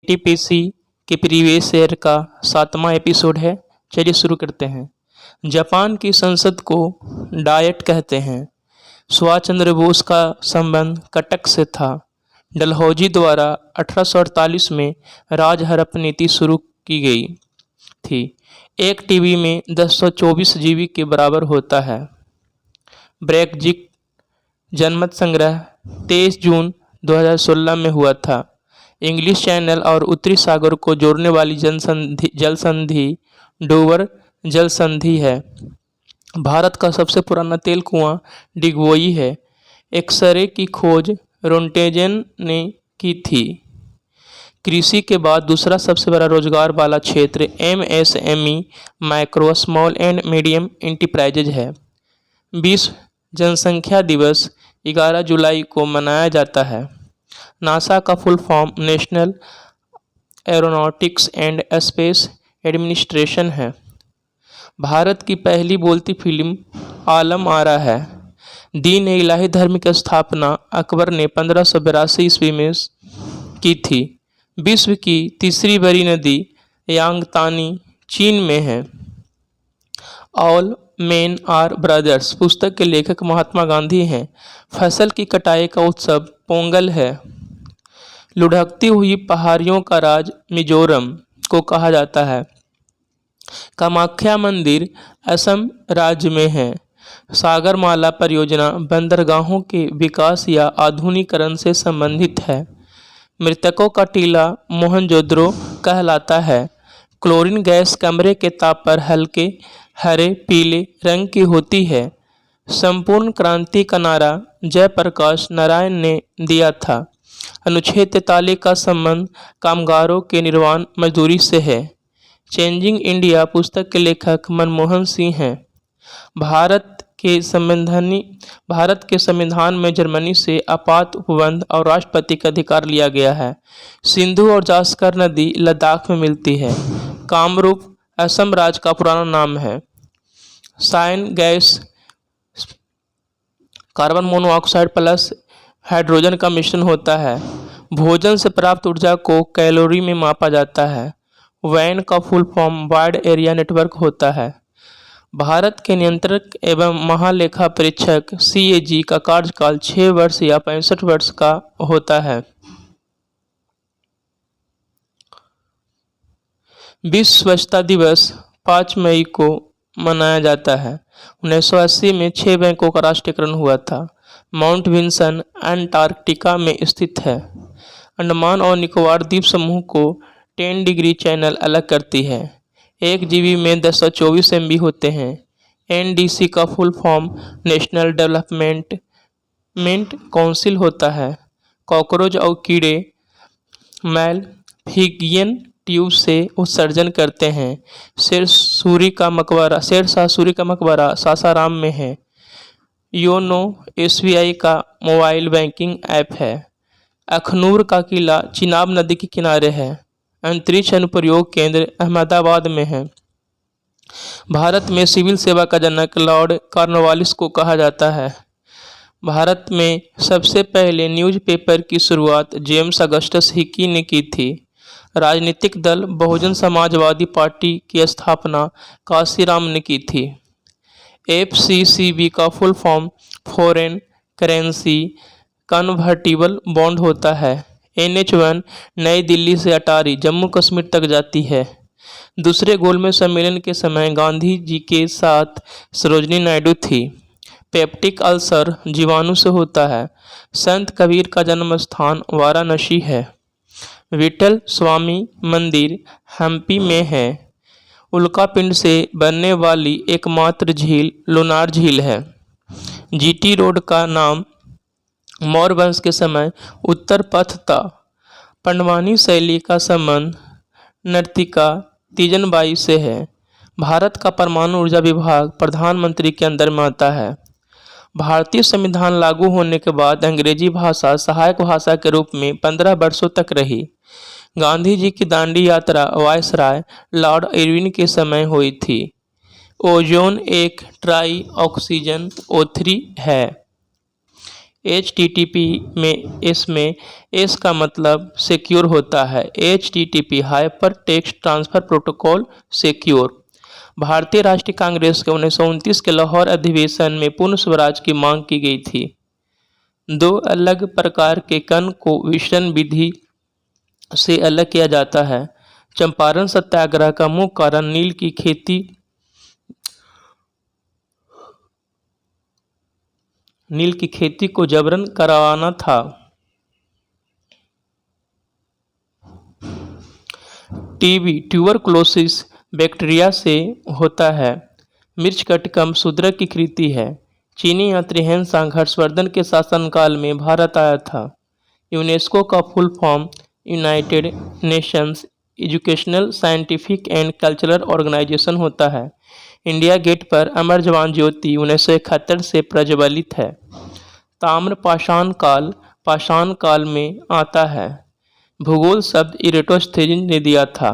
TPC के previous year का 7वां episode है। चलिए शुरू करते हैं। जापान की संसद को डायट कहते हैं। सुभाष चंद्र बोस का संबंध कटक से था। डलहौजी द्वारा 1848 में राजहरप नीति शुरू की गई थी। एक टीबी में 1024 जीबी के बराबर होता है। ब्रेक्जिट जनमत संग्रह 23 जून 2016 में हुआ था। इंग्लिश चैनल और उत्तरी सागर को जोड़ने वाली जल संधि डोवर जल संधि है। भारत का सबसे पुराना तेल कुआं डिगबोई है। एक्सरे की खोज रोंटेजेन ने की थी। कृषि के बाद दूसरा सबसे बड़ा रोजगार वाला क्षेत्र MSME micro small and medium enterprises है। विश्व जनसंख्या दिवस 11 जुलाई को मनाया जाता है। नासा का full form national aeronautics and space administration है। भारत की पहली बोलती फिल्म आलम आरा है। दीन ए इलाही धर्म की स्थापना अकबर ने 1582 ईस्वी में की थी। विश्व की तीसरी बड़ी नदी यांगतानी चीन में है। ऑल मेन आर ब्रदर्स पुस्तक के लेखक महात्मा गांधी हैं। फसल की कटाई का उत्सव पोंगल है। लुढ़कती हुई पहाड़ियों का राज मिजोरम को कहा जाता है। कामाख्या मंदिर असम राज्य में है। सागरमाला परियोजना बंदरगाहों के विकास या आधुनिकीकरण से संबंधित है। मृतकों का टीला मोहनजोदड़ो कहलाता है। क्लोरीन गैस कमरे के ताप पर हल्के हरे पीले रंग की होती है। संपूर्ण क्रांति का नारा जयप्रकाश नारायण ने दिया था। अनुच्छेद 43 का संबंध कामगारों के निर्वाण मजदूरी से है। चेंजिंग इंडिया पुस्तक के लेखक मनमोहन सिंह हैं। भारत के संविधान में जर्मनी से आपात उपबंध और राष्ट्रपति का अधिकार लिया गया है। सिंधु और जास्कर नदी लद्दाख में मिलती है। कामरूप असम राज्य का पुराना नाम है। Syngas carbon monoxide plus hydrogen का मिश्रण होता है। भोजन से प्राप्त ऊर्जा को कैलोरी में मापा जाता है। वैन का full form wide area network होता है। भारत के नियंत्रक एवं महालेखा परीक्षक CAG का कार्यकाल 6 वर्ष या 65 वर्ष का होता है। विश्व स्वच्छता दिवस 5 मई को मनाया जाता है। 1980 में 6 बैंकों का राष्ट्रीयकरण हुआ था। माउंट विंसन अंटार्कटिका में स्थित है। अंडमान और निकोबार द्वीप समूह को 10 डिग्री चैनल अलग करती है। 1 जीबी में 1024 MB होते हैं। NDC का full form national development council होता है। कॉकरोच और कीड़े मैलफिगियन ट्यूब से उत्सर्जन करते हैं। शेरशाह सूरी का मकबरा सासाराम में है। योनो SBI का मोबाइल बैंकिंग ऐप है। अखनूर का किला चिनाब नदी के किनारे है। अंतरिक्ष अनुप्रयोग केंद्र अहमदाबाद में है। भारत में सिविल सेवा का जनक लॉर्ड कॉर्नवालिस को कहा जाता है। भारत में सबसे पहले न्यूज़पेपर की शुरुआत जेम्स अगस्टस हिकी ने की थी। राजनीतिक दल बहुजन समाजवादी पार्टी की स्थापना काशीराम ने की थी। FCCB का full form foreign currency convertible bond होता है। NH1 नई दिल्ली से अटारी जम्मू कश्मीर तक जाती है। दूसरे गोलमेज सम्मेलन के समय गांधी जी के साथ सरोजनी नायडू थी। पेप्टिक अल्सर जीवाणु से होता है। संत कबीर का जन्म स्थान वाराणसी है। विठल स्वामी मंदिर हम्पी में है। उल्कापिंड से बनने वाली एकमात्र झील लोनार झील है। GT रोड का नाम मौर्य वंश के समय उत्तर पथ था। पंडवानी शैली का संबंध नर्तिका तीजनबाई से है। भारत का परमाणु ऊर्जा विभाग प्रधानमंत्री के अंदर में आता है। भारतीय संविधान लागू होने के बाद अंग्रेजी भाषा सहायक भाषा के रूप में 15 वर्षों तक रही। गांधी जी की दांडी यात्रा वायसराय लॉर्ड इरविन के समय हुई थी। ओजोन एक ट्राई ऑक्सीजन O3 है। HTTP में इसमें एस का मतलब सिक्योर होता है। HTTP hyper text transfer protocol secure. भारतीय राष्ट्रीय कांग्रेस के 1929 के लाहौर अधिवेशन में पूर्ण स्वराज की मांग की गई थी। दो अलग प्रकार के कण को विसरण विधि से अलग किया जाता है। चंपारण सत्याग्रह का मुख्य कारण नील की खेती को जबरन करवाना था। टीबी ट्यूबरकुलोसिस बैक्टीरिया से होता है। मृच्छकटिकम शूद्रक की कृति है। चीनी यात्री हेनसांग हर्षवर्धन के शासनकाल में भारत आया था। यूनेस्को का full form United Nations Educational Scientific and Cultural Organisation होता है। इंडिया गेट पर अमर जवान ज्योति 1971 से प्रज्वलित है। ताम्र पाषाण काल में आता है। भूगोल शब्द इरेटोस्थेनिस ने दिया था।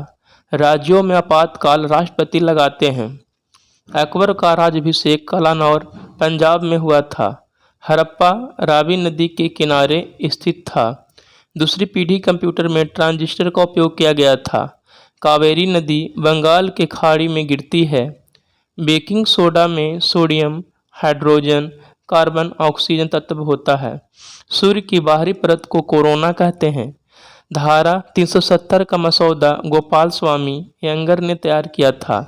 राज्यों में आपातकाल राष्ट्रपति लगाते हैं। अकबर का राज्याभिषेक कलानौर पंजाब में हुआ था। हड़प्पा रावी नदी के किनारे स्थित था। दूसरी पीढ़ी कंप्यूटर में ट्रांजिस्टर का उपयोग किया गया था। कावेरी नदी बंगाल के खाड़ी में गिरती है। बेकिंग सोडा में सोडियम, हाइड्रोजन, कार्बन, ऑक्सीजन तत्व होता है। सूर्य की बाहरी परत को कोरोना कहते हैं। धारा 370 का मसौदा गोपाल स्वामी अयंगर ने तैयार किया था।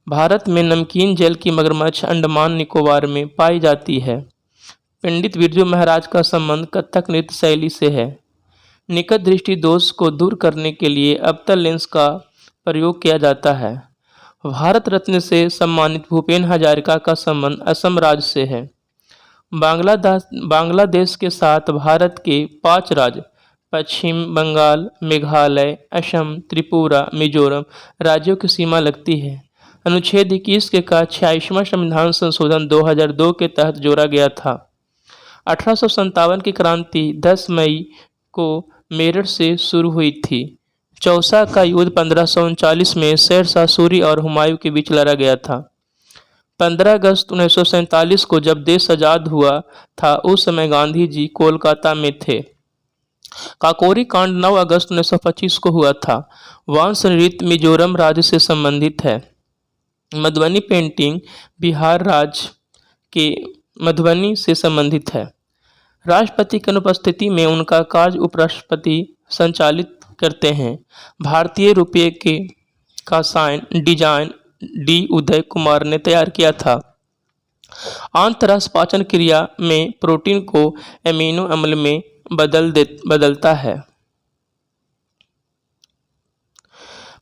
भारत में नमकीन जल की मगरमच्छ अंडमान निकोबार में पाई जाती है। पंडित बिरजू महाराज का संबंध कथक नृत्य शैली से है। निकट दृष्टि दोष को दूर करने के लिए अवतल लेंस का प्रयोग किया जाता है। भारत रत्न से सम्मानित भूपेन हजारिका का संबंध असम राज्य से है। बांग्लादेश के साथ भारत के 5 राज्य पश्चिम बंगाल, मेघालय, असम, त्रिपुरा, मिजोरम राज्यों की सीमा लगती है। अनुच्छेद 21 के का 86वां संविधान संशोधन 2002 के तहत जोड़ा गया था। 1857 की क्रांति 10 मई को मेरठ से शुरू हुई थी। चौसा का युद्ध 1539 में शेरशाह सूरी और हुमायूं के बीच लड़ा गया था। 15 अगस्त 1947 को जब देश आजाद हुआ था उस समय गांधी जी कोलकाता में थे। काकोरी कांड 9 अगस्त 1925 को हुआ था। वंश नृत्य मिजोरम राज्य से संबंधित है। मधुबनी पेंटिंग बिहार राज्य के मधुबनी से संबंधित है। राष्ट्रपति की अनुपस्थिति में उनका कार्य उपराष्ट्रपति संचालित करते हैं। भारतीय रुपये का डिजाइन डी उदय कुमार ने तैयार किया था। अंतरराष्ट्रीय पाचन क्रिया में प्रोटीन को एमिनो अम्ल में बदलता है।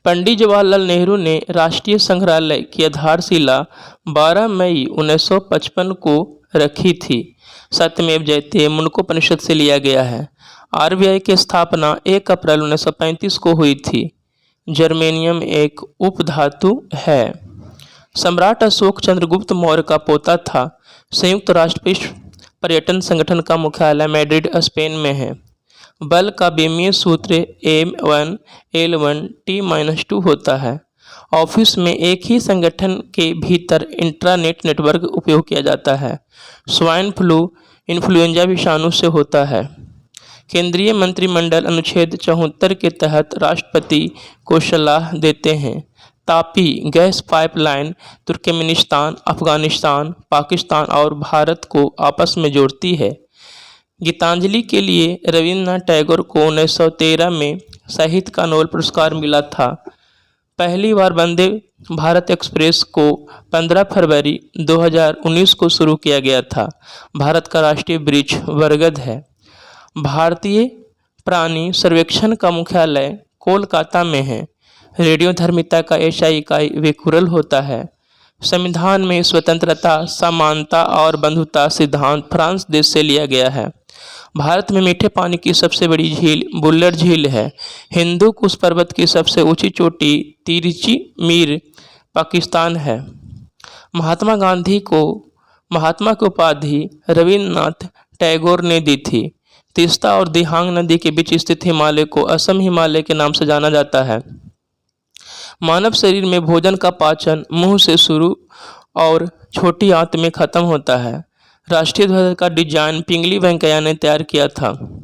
पंडित जवाहरलाल नेहरू ने राष्ट्रीय संग्रहालय की आधारशिला 12 मई 1955 को रखी थी। सत्यमेव जयते मुंडकोपनिषद से लिया गया है। RBI की स्थापना 1 अप्रैल 1935 को हुई थी। जर्मेनियम एक उपधातु है। सम्राट अशोक चंद्रगुप्त मौर्य का पोता था। संयुक्त राष्ट्र विश्व पर्यटन संगठन का मुख्यालय मैड्रिड स्पेन में है। बल का बेमीय सूत्र M1 L1 T-2 होता है। ऑफिस में एक ही संगठन के भीतर इंट्रानेट नेटवर्क उपयोग किया जाता है। स्वाइन फ्लू इन्फ्लुएंजा विषाणु से होता है। केंद्रीय मंत्रिमंडल अनुच्छेद 74 के तहत राष्ट्रपति को सलाह देते हैं। Tapi gas pipeline Turkmenistan, Afghanistan, Pakistan और भारत को आपस में जोड़ती है। गीतांजलि के लिए रविन्द्रनाथ टैगोर को 1913 में साहित्य का नोबेल पुरस्कार मिला था। पहली बार वंदे भारत एक्सप्रेस को 15 फरवरी 2019 को शुरू किया गया था। भारत का राष्ट्रीय वृक्ष बरगद है। भारतीय प्राणी सर्वेक्षण का मुख्यालय कोलकाता में है। रेडियोधर्मिता का एशियाई इकाई वेकुरल होता है। संविधान में स्वतंत्रता, समानता और बंधुता सिद्धांत फ्रांस देश से लिया गया है। भारत में मीठे पानी की सबसे बड़ी झील बुल्लर झील है। हिंदू कुश पर्वत की सबसे ऊंची चोटी तिरुचि मीर पाकिस्तान है। महात्मा की उपाधि रविन्द्रनाथ टैगोर ने दी थी। तीस्ता और दिहांग नदी के बीच स्थित हिमालय को असम हिमालय के नाम से जाना जाता है। मानव शरीर में भोजन का पाचन मुंह से शुरू और छोटी आंत में खत्म होता है। राष्ट्रीय ध्वज का डिजाइन पिंगली वेंकैया ने तैयार किया था।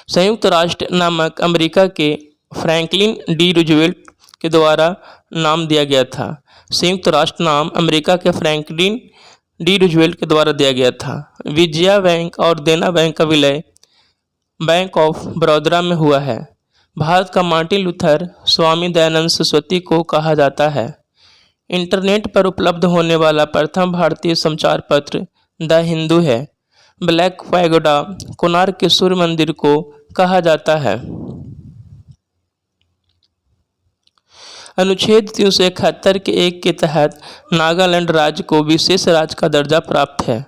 संयुक्त राष्ट्र नामक अमेरिका के फ्रैंकलिन डी रूजवेल्ट के द्वारा नाम दिया गया था। संयुक्त राष्ट्र नाम अमेरिका के फ्रैंकलिन डी रूजवेल्ट के द्वारा दिया गया था। विजया बैंक और देना बैंक का विलय बैंक ऑफ बड़ौदा में हुआ है। भारत का मार्टिन लूथर स्वामी दयानंद सरस्वती को कहा जाता है। इंटरनेट पर उपलब्ध होने वाला प्रथम भारतीय समाचार पत्र द हिंदू है। ब्लैक पैगोडा कोणार्क के सूर्य मंदिर को कहा जाता है। अनुच्छेद 371 के 1 के तहत नागालैंड राज्य को विशेष राज्य का दर्जा प्राप्त है।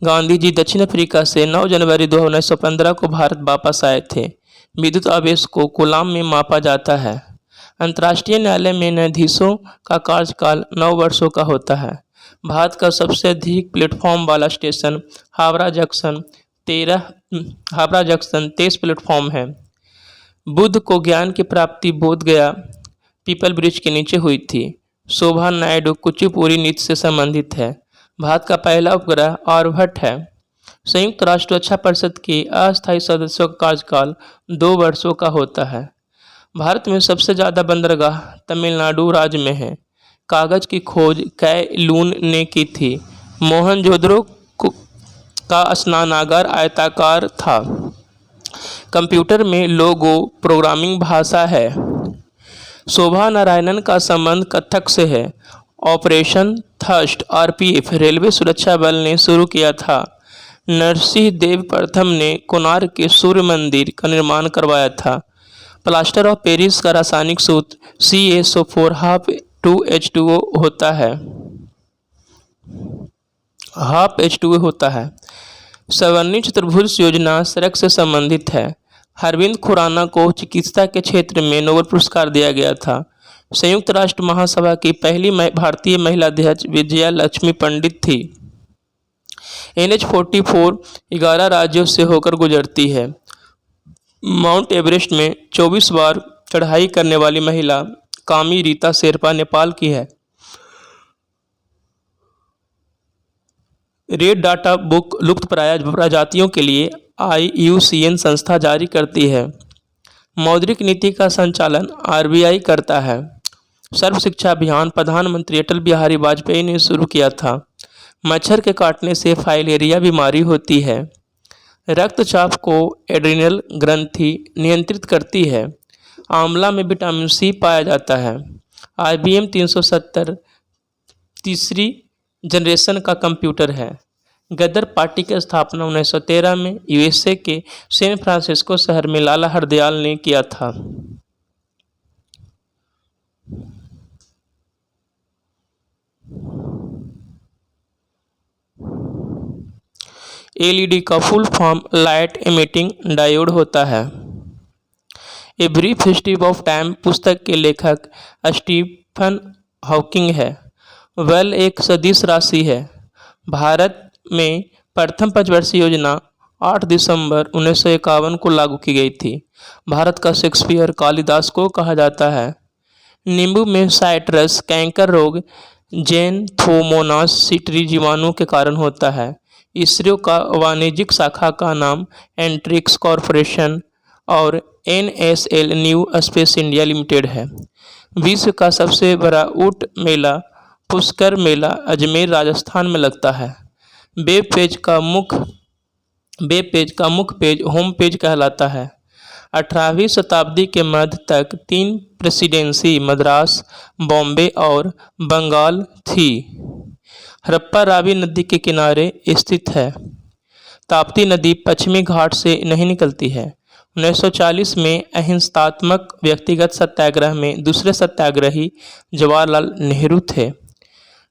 गांधी जी दक्षिण अफ्रीका से 9 जनवरी 1915 को भारत वापस आए थे। विद्युत आवेश को कूलाम में मापा जाता है। अंतर्राष्ट्रीय न्यायालय में न्यायाधीशों का कार्यकाल 9 वर्षों का होता है। भारत का सबसे अधिक प्लेटफॉर्म वाला स्टेशन हावड़ा जंक्शन 23 प्लेटफॉर्म है। बुद्ध को ज्ञान की प्राप्ति बोध गया पीपल ब्रिज के नीचे हुई थी। शोभा नायडू कुचिपुड़ी नृत्य से संबंधित है। भारत का पहला उपग्रह आर्यभट्ट है। संयुक्त राष्ट्र सुरक्षा परिषद के अस्थायी सदस्यों का कार्यकाल 2 वर्षों का होता है। भारत में सबसे ज़्यादा बंदरगाह तमिलनाडु राज्य में है। कागज़ की खोज कै लून ने की थी। मोहनजोदड़ो का स्नानागार आयताकार था। कंप्यूटर में लोगो प्रोग्रामिंग भाषा है। शोभा नारायणन का संबंध कथक से है। ऑपरेशन थर्स्ट आरपीएफ रेलवे सुरक्षा बल ने शुरू किया था। नरसिंह देव प्रथम ने कोणार्क के सूर्य मंदिर का निर्माण करवाया था। प्लास्टर ऑफ पेरिस का रासायनिक सूत्र CaSO4 2H2O होता है। सवर्णी चतुर्भुज योजना सड़क से संबंधित है। अरविंद खुराना को चिकित्सा के क्षेत्र में नोबेल पुरस्कार दिया गया था। संयुक्त राष्ट्र महासभा की पहली भारतीय महिला अध्यक्ष विजया लक्ष्मी पंडित थी। NH-44 11 राज्यों से होकर गुजरती है। माउंट एवरेस्ट में 24 बार चढ़ाई करने वाली महिला कामी रीता शेरपा नेपाल की है। रेड डाटा बुक लुप्तप्राय प्रजातियों के लिए IUCN संस्था जारी करती है। मौद्रिक नीति का संचालन RBI करता है। सर्व शिक्षा अभियान प्रधानमंत्री अटल बिहारी वाजपेयी ने शुरू किया था। मच्छर के काटने से फाइलेरिया बीमारी होती है। रक्तचाप को एड्रिनल ग्रंथि नियंत्रित करती है। आंवला में विटामिन C पाया जाता है। IBM 370 तीसरी जनरेशन का कंप्यूटर है। गदर पार्टी की स्थापना 1913 में USA के सैन फ्रांसिस्को शहर में लाला हरदयाल ने किया था। LED का full form light emitting diode होता है। A brief history of time पुस्तक के लेखक स्टीफन हॉकिंग है। वेल एक सदिश राशि है। भारत में प्रथम पंचवर्षीय योजना 8 दिसंबर 1951 को लागू की गई थी। भारत का शेक्सपियर कालिदास को कहा जाता है। नींबू में साइट्रस कैंकर रोग जेन्थोमोनास सिट्री जीवाणु के कारण होता है। इसरो का वाणिज्यिक शाखा का नाम एंट्रिक्स कॉरपोरेशन और NSL new space India limited है। विश्व का सबसे बड़ा ऊंट मेला पुष्कर मेला अजमेर राजस्थान में लगता है। वेब पेज का मुख्य पेज होम पेज कहलाता है। 18वीं शताब्दी के मध्य तक 3 प्रेसिडेंसी मद्रास, बॉम्बे और बंगाल थी। हड़प्पा रावी नदी के किनारे स्थित है। ताप्ती नदी पश्चिमी घाट से नहीं निकलती है। 1940 में अहिंसात्मक व्यक्तिगत सत्याग्रह में दूसरे सत्याग्रही जवाहरलाल नेहरू थे।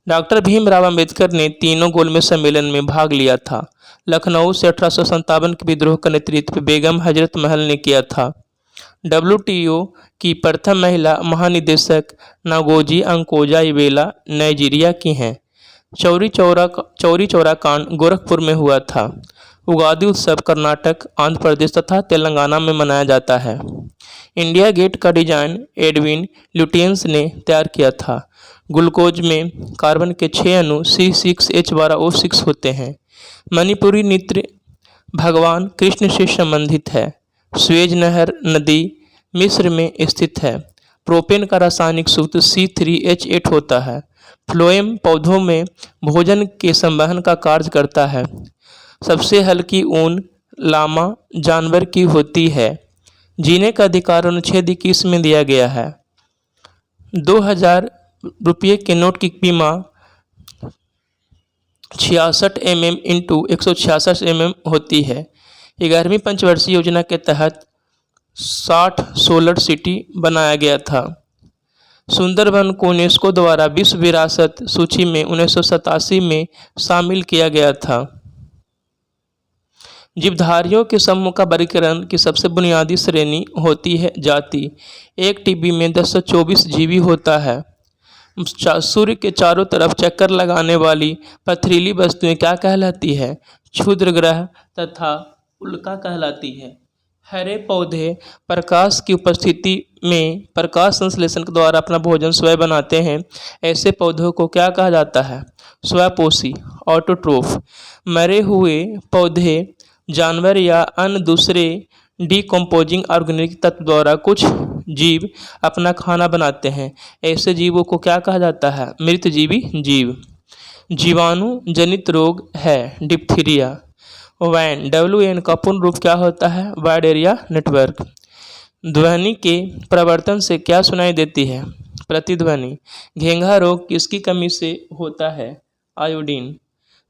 डॉक्टर भीमराव अंबेडकर ने तीनों गोलमेज सम्मेलन में भाग लिया था। लखनऊ से 1857 के विद्रोह का नेतृत्व बेगम हजरत महल ने किया था। WTO की प्रथम महिला महानिदेशक नागोजी अंकोजा-इवेला नाइजीरिया की हैं। चौरी चौरा कांड गोरखपुर में हुआ था। उगादी उत्सव कर्नाटक, आंध्र प्रदेश तथा तेलंगाना में मनाया जाता है। इंडिया गेट का डिजाइन एडविन ल्यूटियंस ने तैयार किया था। ग्लूकोज में कार्बन के 6 अणु C6H12O6 होते हैं। मणिपुरी नृत्य भगवान कृष्ण से संबंधित है। स्वेज नहर नदी मिस्र में स्थित है। प्रोपेन का रासायनिक सूत्र C3H8 होता है। फ्लोएम पौधों में भोजन के संवहन का कार्य करता है। सबसे हल्की ऊन लामा जानवर की होती है। जीने का अधिकार अनुच्छेद 21 में दिया गया है। 2000 रुपये के नोट की कीमा 66 mm इंटू 166 mm होती है। 11वीं पंचवर्षीय योजना के तहत 60 सोलर सिटी बनाया गया था। सुंदरबन को यूनेस्को द्वारा विश्व विरासत सूची में 1987 में शामिल किया गया था। जीवधारियों के समूह का वर्गीकरण की सबसे बुनियादी श्रेणी होती है जाति। एक टीबी में 1024 जीवी होता है। सूर्य के चारों तरफ चक्कर लगाने वाली पथरीली वस्तुएं क्या कहलाती है? क्षुद्र ग्रह तथा उल्का कहलाती है। हरे पौधे प्रकाश की उपस्थिति में प्रकाश संश्लेषण के द्वारा अपना भोजन स्वयं बनाते हैं। ऐसे पौधों को क्या कहा जाता है? स्वपोषी ऑटोट्रोफ। मरे हुए पौधे जानवर या अन्य दूसरे डिकम्पोजिंग ऑर्गेनिक तत्व द्वारा कुछ जीव अपना खाना बनाते हैं। ऐसे जीवों को क्या कहा जाता है? मृतजीवी जीव। जीवाणु जनित रोग है डिप्थीरिया। वैन WAN का पूर्ण रूप क्या होता है? Wide area network. ध्वनि के प्रवर्तन से क्या सुनाई देती है? प्रतिध्वनि। घेंघा रोग किसकी कमी से होता है? आयोडीन।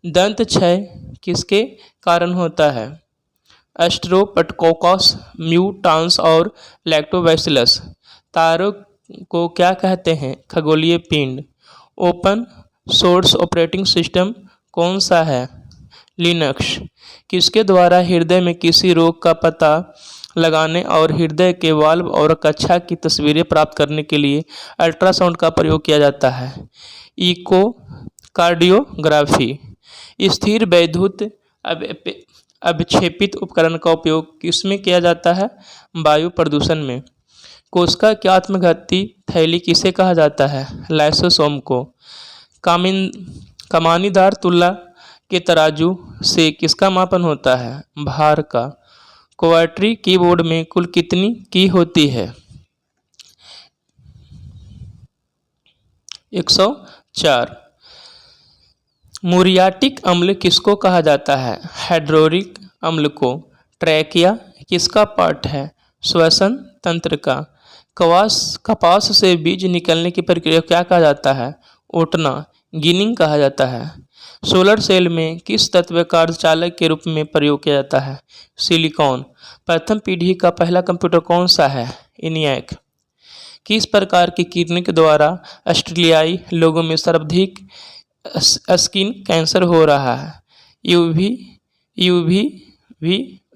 दंत क्षय किसके कारण होता है? एस्ट्रोपटकोकस म्यूटांस और लैक्टोबैसिलस। तारों को क्या कहते हैं? खगोलीय पिंड। ओपन सोर्स ऑपरेटिंग सिस्टम कौन सा है? लिनक्स। किसके द्वारा हृदय में किसी रोग का पता लगाने और हृदय के वाल्व और कक्षा की तस्वीरें प्राप्त करने के लिए अल्ट्रासाउंड का प्रयोग किया जाता है? इकोकार्डियोग्राफी। स्थिर वैद्युत अवक्षेपित उपकरण का उपयोग किसमें किया जाता है? वायु प्रदूषण में। कोशिका की आत्मघाती थैली किसे कहा जाता है? लाइसोसोम को। कमानीदार तुला के तराजू से किसका मापन होता है? भार का। क्वार्टरी कीबोर्ड में कुल कितनी की होती है? 104। मुरियाटिक अम्ल किसको कहा जाता है? हाइड्रोरिक अम्ल को। ट्रैकिया किसका पार्ट है? श्वसन तंत्र का। कपास से बीज निकलने की प्रक्रिया क्या कहा जाता है? ओटना गिनिंग कहा जाता है। सोलर सेल में किस तत्व का अर्धचालक के रूप में प्रयोग किया जाता है? सिलिकॉन। प्रथम पीढ़ी का पहला कंप्यूटर कौन सा है? ENIAC। किस प्रकार की किरणों के द्वारा ऑस्ट्रेलियाई लोगों में सर्वाधिक स्किन कैंसर हो रहा है? UV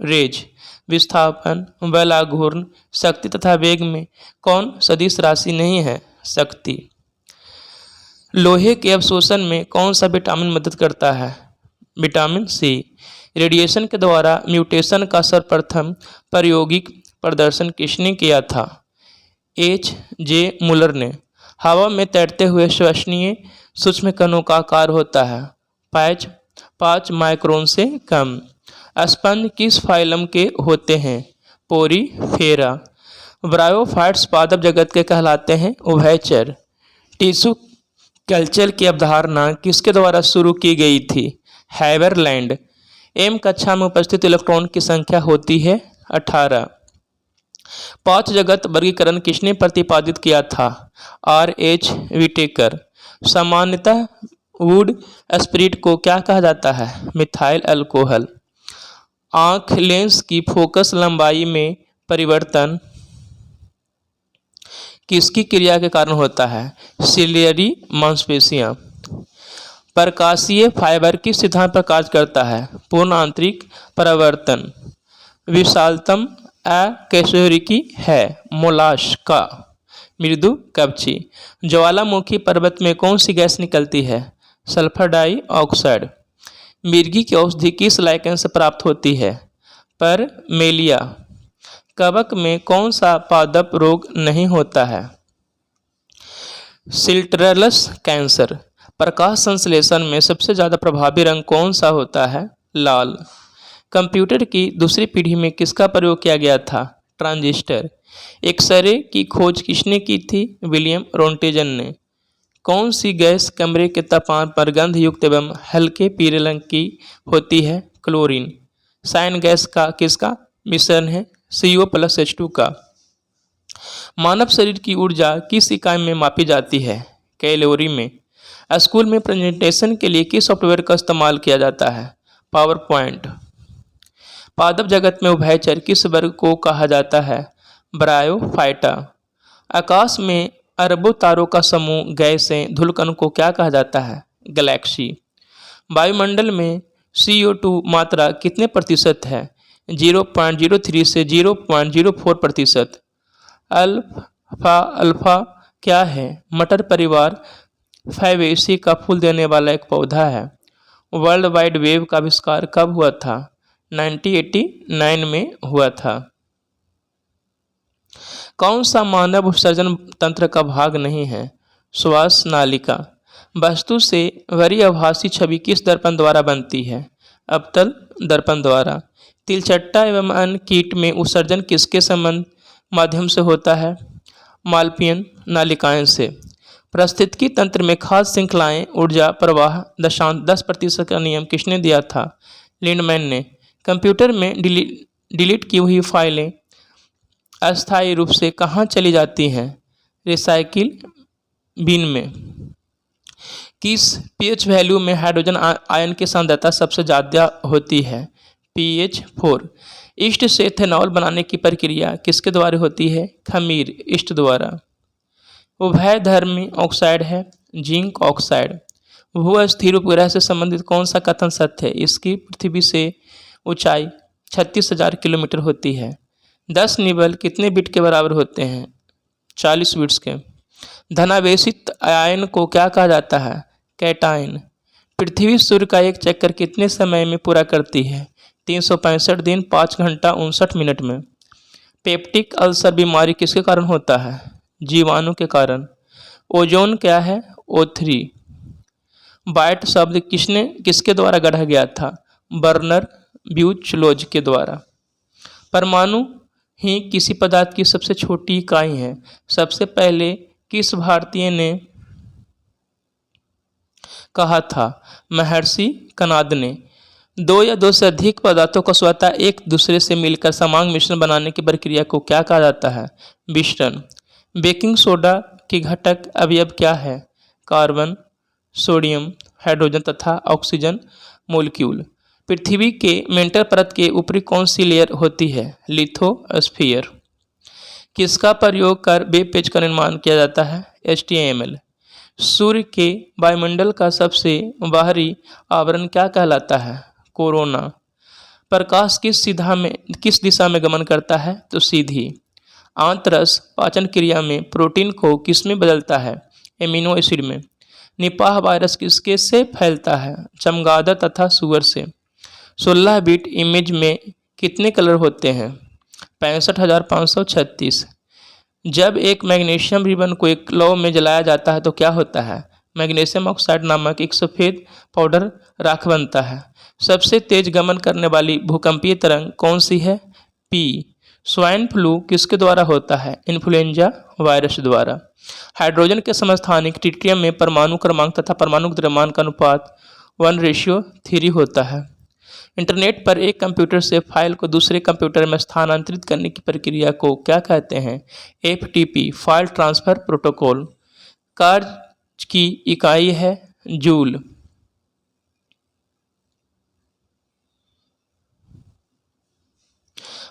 rays. विस्थापन बल आघूर्ण शक्ति तथा वेग में कौन सदिश राशि नहीं है? शक्ति। लोहे के अवशोषण में कौन सा विटामिन मदद करता है? Vitamin C। रेडिएशन के द्वारा म्यूटेशन का सर्वप्रथम प्रायोगिक प्रदर्शन किसने किया था? H.J. मुलर ने। हवा में तैरते हुए श्वसनीय सूक्ष्म कणों का आकार होता है 5 माइक्रोन से कम। स्पंज किस फाइलम के होते हैं? पोरीफेरा। ब्रायोफाइट्स पादप जगत के कहलाते हैं उभयचर। टिश्यू कल्चर की अवधारणा किसके द्वारा शुरू की गई थी? हैबरलैंड। M कक्षा में उपस्थित इलेक्ट्रॉन की संख्या होती है 18। 5 जगत वर्गीकरण किसने प्रतिपादित किया था? R.H. विटेकर। सामान्यतः वुड स्पिरिट को क्या कहा जाता है? Methyl alcohol. आंख लेंस की फोकस लंबाई में परिवर्तन किसकी क्रिया के कारण होता है? सिलियरी मांसपेशियां। प्रकाशीय फाइबर किस सिद्धांत पर कार्य करता है? पूर्ण आंतरिक परावर्तन। विशालतम अकशेरुकी है? मोलास्का। मृदु कवची। ज्वालामुखी पर्वत में कौन सी गैस निकलती है? Sulphur dioxide. मिर्गी की औषधि किस लाइकेन से प्राप्त होती है? परमेलिया। कवक में कौन सा पादप रोग नहीं होता है? सिल्टरलस कैंसर। प्रकाश संश्लेषण में सबसे ज़्यादा प्रभावी रंग कौन सा होता है? लाल। कंप्यूटर की दूसरी पीढ़ी में किसका प्रयोग किया गया था? ट्रांजिस्टर। एक्सरे की खोज किसने की थी? विलियम रोंटेजन ने। कौन सी गैस कमरे के तापमान पर गंध युक्त एवं हल्के पीले रंग की होती है? क्लोरीन। साइन गैस का किसका मिश्रण है? CO+H2 का। मानव शरीर की ऊर्जा किस इकाई में मापी जाती है? कैलोरी में। स्कूल में प्रेजेंटेशन के लिए किस सॉफ्टवेयर का इस्तेमाल किया जाता है? Power point. पादप जगत में उभयचर किस वर्ग को कहा जाता है? ब्रायोफाइटा। आकाश में अरबों तारों का समूह गैसें धूलकण को क्या कहा जाता है? गैलेक्सी। वायुमंडल में CO2 मात्रा कितने प्रतिशत है? 0.03 से 0.04%। अल्फा क्या है? मटर परिवार फैबेसी का फूल देने वाला एक पौधा है। वर्ल्ड वाइड वेब का आविष्कार कब हुआ था? 1989 में हुआ था। कौन सा मानव उत्सर्जन तंत्र का भाग नहीं है? श्वास नालिका। वस्तु से भरी आभासी छवि किस दर्पण द्वारा बनती है? अवतल दर्पण द्वारा। तिलचट्टा एवं अन्य कीट में उत्सर्जन किसके संबंध माध्यम से होता है? मालपियन नालिकाएं से। पारिस्थितिकी तंत्र में खाद्य श्रृंखलाएं ऊर्जा प्रवाह 10% का नियम किसने दिया था? लिंडमैन ने। कंप्यूटर में डिलीट की हुई फाइलें अस्थायी रूप से कहाँ चली जाती हैं? रिसाइकिल बिन में। किस pH वैल्यू में हाइड्रोजन आयन की सांद्रता सबसे ज़्यादा होती है? pH 4। ईस्ट से एथेनॉल बनाने की प्रक्रिया किसके द्वारा होती है? खमीर ईस्ट द्वारा। उभयधर्मी ऑक्साइड है जिंक ऑक्साइड। भू अस्थिर उपग्रह से संबंधित कौन सा कथन सत्य है? इसकी पृथ्वी से ऊंचाई 36,000 किलोमीटर होती है। 10 निबल कितने बिट के बराबर होते हैं? 40 बिट्स के। धनावेशित आयन को क्या कहा जाता है? कैटायन। पृथ्वी सूर्य का एक चक्कर कितने समय में पूरा करती है? 365 दिन 5 घंटा 59 मिनट में। पेप्टिक अल्सर बीमारी किसके कारण होता है? जीवाणु के कारण। ओजोन क्या है? O3। बाइट शब्द किसके द्वारा गढ़ा गया था? बर्नर ब्यूचलोज के द्वारा। परमाणु ही किसी पदार्थ की सबसे छोटी इकाई है। सबसे पहले किस भारतीय ने कहा था? महर्षि कनाद ने। दो या दो से अधिक पदार्थों को स्वतः एक दूसरे से मिलकर समांग मिश्रण बनाने की प्रक्रिया को क्या कहा जाता है? मिश्रण। बेकिंग सोडा के घटक अवयव क्या है? कार्बन, सोडियम, हाइड्रोजन तथा ऑक्सीजन मोलिक्यूल। पृथ्वी के मेंटल परत के ऊपरी कौन सी लेयर होती है? लिथोस्फीयर। किसका प्रयोग कर वेब पेज का निर्माण किया जाता है? HTML। सूर्य के वायुमंडल का सबसे बाहरी आवरण क्या कहलाता है? कोरोना। प्रकाश किस दिशा में गमन करता है? तो सीधी। आंतरस पाचन क्रिया में प्रोटीन को किसमें बदलता है? एमिनो एसिड में। निपाह वायरस किसके से फैलता है? चमगादड़ तथा सुअर से। 16 बिट इमेज में कितने कलर होते हैं? 65,536। जब एक मैग्नीशियम रिबन को एक लौ में जलाया जाता है तो क्या होता है? मैग्नीशियम ऑक्साइड नामक एक सफ़ेद पाउडर राख बनता है। सबसे तेज गमन करने वाली भूकंपीय तरंग कौन सी है? P। स्वाइन फ्लू किसके द्वारा होता है? इन्फ्लुएंजा वायरस द्वारा। हाइड्रोजन के समस्थानिक ट्रिटियम में परमाणु क्रमांक तथा परमाणु द्रव्यमान का अनुपात 1:3 होता है। इंटरनेट पर एक कंप्यूटर से फाइल को दूसरे कंप्यूटर में स्थानांतरित करने की प्रक्रिया को क्या कहते हैं? FTP file transfer protocol. कार्य की इकाई है जूल।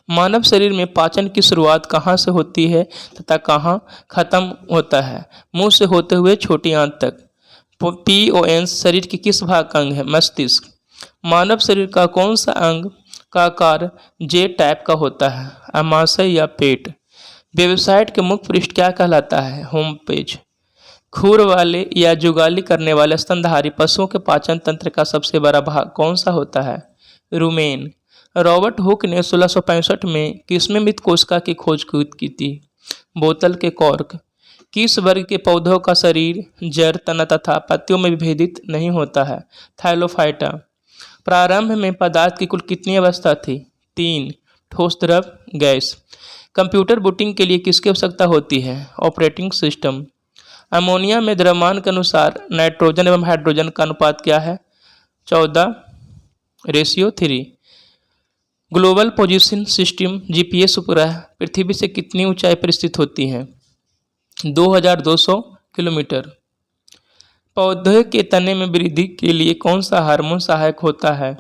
मानव शरीर में पाचन की शुरुआत कहाँ से होती है तथा कहाँ खत्म होता है? मुंह से होते हुए छोटी आंत तक। PON शरीर के किस भाग का अंग है? मस्तिष्क। मानव शरीर का कौन सा अंग का आकार J टाइप का होता है? अमाशय या पेट। वेबसाइट के मुख्य पृष्ठ क्या कहलाता है? Home page. खुर वाले या जुगाली करने वाले स्तनधारी पशुओं के पाचन तंत्र का सबसे बड़ा भाग कौन सा होता है? रुमेन। रॉबर्ट हुक ने 1665 में किसमें मृत कोशिका की खोज की थी? बोतल के कॉर्क। किस वर्ग के पौधों का शरीर जड़, तना तथा पत्तियों में विभेदित नहीं होता है? थाइलोफाइटा। प्रारंभ में पदार्थ की कुल कितनी अवस्था थी? 3। ठोस, द्रव, गैस। कंप्यूटर बूटिंग के लिए किसकी आवश्यकता होती है? Operating system. अमोनिया में द्रव्यमान के अनुसार नाइट्रोजन एवं हाइड्रोजन का अनुपात क्या है? 14:3। ग्लोबल पोजीशन सिस्टम जीपीएस उपग्रह पृथ्वी से कितनी ऊंचाई पर स्थित होती हैं? 2200 किलोमीटर। पौधे के तने में वृद्धि के लिए कौन सा हार्मोन सहायक होता है?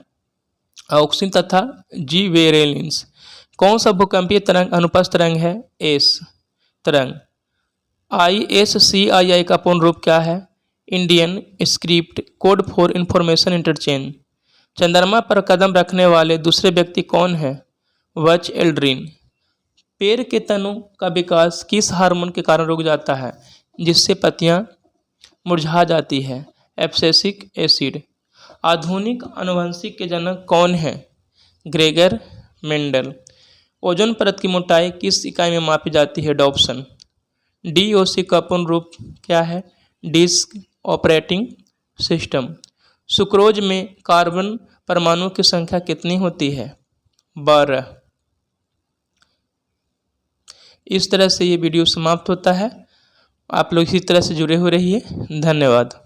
ऑक्सिन तथा जिबेरेलिन्स। कौन सा भूकंपीय तरंग अनुप्रस्थ तरंग है? एस तरंग। ISCII का पूर्ण रूप क्या है? Indian script code for information interchange. चंद्रमा पर कदम रखने वाले दूसरे व्यक्ति कौन हैं? Buzz Aldrin. पेड़ के तनों का विकास किस हार्मोन के कारण रुक जाता है जिससे पत्तियां मुरझा जाती है? Abscisic acid. आधुनिक आनुवंशिक के जनक कौन हैं? Gregor Mendel. ओजोन परत की मोटाई किस इकाई में मापी जाती है? डॉप्सन। DOC का पूर्ण रूप क्या है? Disk operating system. सुक्रोज में कार्बन परमाणु की संख्या कितनी होती है? 12। इस तरह से ये वीडियो समाप्त होता है। आप लोग इसी तरह से जुड़े हुए रहिए। धन्यवाद।